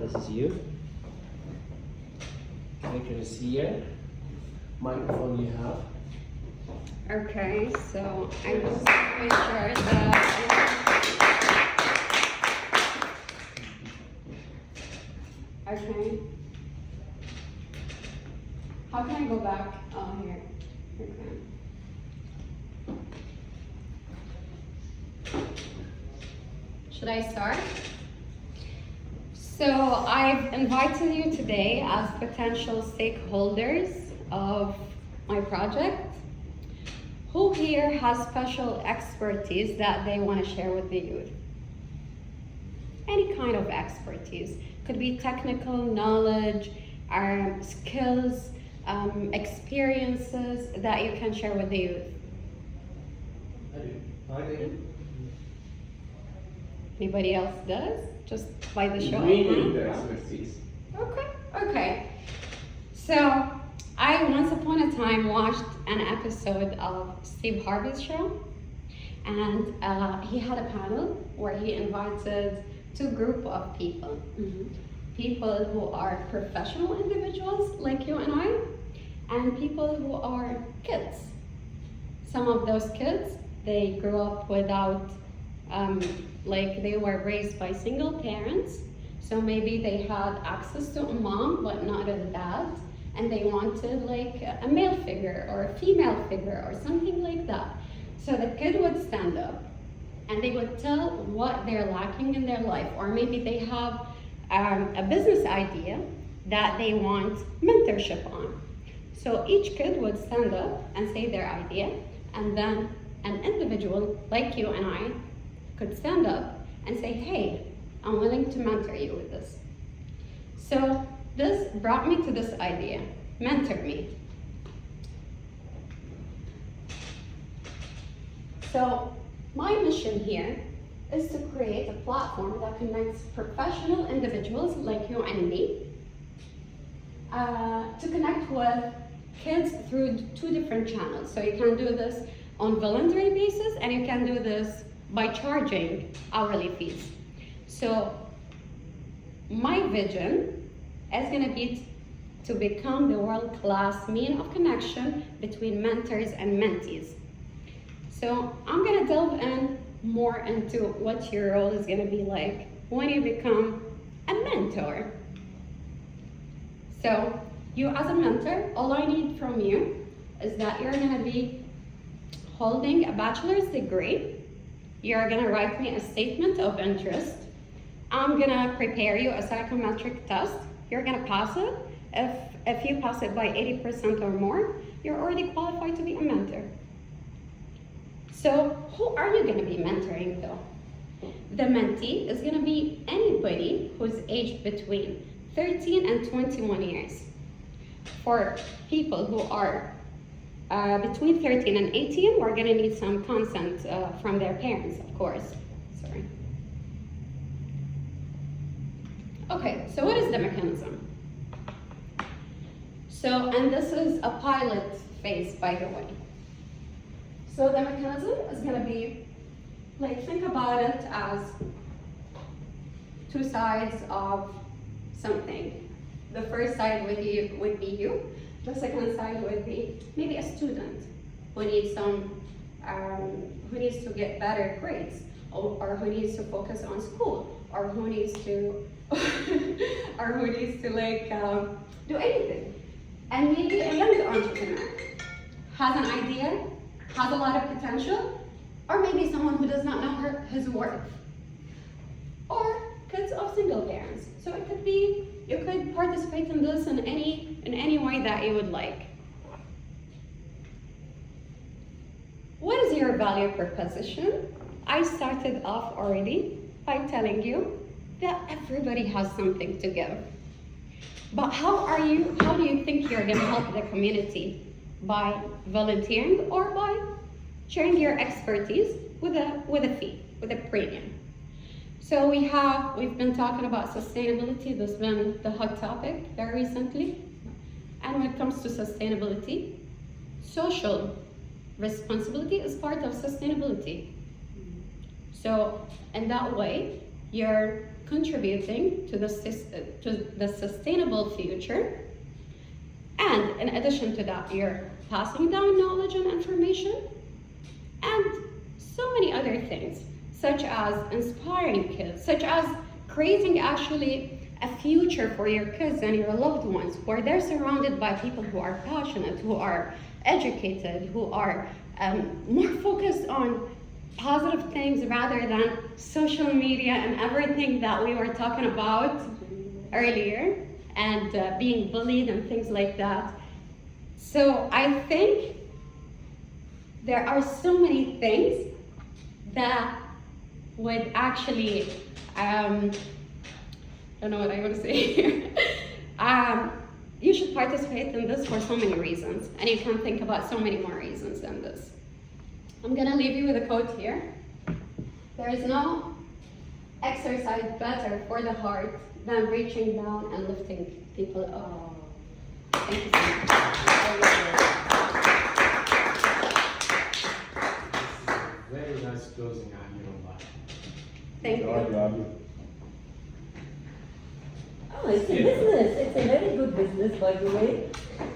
this is you. Clicker is here. Microphone you have. Okay, so I'm just make sure that. Okay. How can I go back? Oh, here. Okay. Should I start? So I've invited you today as potential stakeholders of my project. Who here has special expertise that they want to share with the youth? Any kind of expertise. Could be technical knowledge, skills, experiences that you can share with the youth. I do. Anybody else does? Just by the show of Really the hands? expertise. Okay. So I once upon a time watched an episode of Steve Harvey's show, and he had a panel where he invited two groups of people. People who are professional individuals like you and I, and people who are kids. Some of those kids, they grew up without, they were raised by single parents, so maybe they had access to a mom but not a dad, and they wanted like a male figure or a female figure or something like that. So the kid would stand up and they would tell what they're lacking in their life, or maybe they have a business idea that they want mentorship on. So each kid would stand up and say their idea, and then an individual like you and I could stand up and say, hey, I'm willing to mentor you with this. So this brought me to this idea, mentor me. So my mission here is to create a platform that connects professional individuals like you and me to connect with kids through two different channels. So you can do this on voluntary basis, and you can do this by charging hourly fees. So my vision is going to be to become the world-class mean of connection between mentors and mentees. So I'm going to delve in more into what your role is going to be like when you become a mentor. So you as a mentor, all I need from you is that you're going to be holding a bachelor's degree. You're going to write me a statement of interest. I'm going to prepare you a psychometric test. You're going to pass it. If you pass it by 80% or more, you're already qualified to be a mentor. So who are you going to be mentoring though? The mentee is going to be anybody who's aged between 13 and 21 years. For people who are between 13 and 18, we're going to need some consent from their parents, of course. Sorry. Okay, so what is the mechanism? So, and this is a pilot phase, by the way. So the mechanism is going to be, like, think about it as two sides of something. The first side would be you. The second side would be maybe a student who needs who needs to get better grades, or who needs to focus on school, or who needs to, do anything. And maybe a young entrepreneur has an idea, has a lot of potential, or maybe someone who does not know his worth, or kids of single parents. So it could be, you could participate in this in any way that you would like. What is your value proposition? I started off already by telling you that everybody has something to give. But how do you think you're going to help the community? By volunteering or by sharing your expertise with a fee, with a premium. So we've been talking about sustainability. This has been the hot topic very recently. And when it comes to sustainability, social responsibility is part of sustainability. So in that way, you're contributing to the sustainable future. And in addition to that, you're passing down knowledge and information, and so many other things, such as inspiring kids, such as creating actually a future for your kids and your loved ones, where they're surrounded by people who are passionate, who are educated, who are more focused on positive things rather than social media and everything that we were talking about earlier, and being bullied and things like that. So I think there are so many things that would actually, I don't know what I want to say here. You should participate in this for so many reasons, and you can think about so many more reasons than this. I'm gonna leave you with a quote here. There is no exercise better for the heart than reaching down and lifting people up. Thank you so much. Very nice closing on your life. Thank you. Oh, it's a business. It's a very good business, by the way.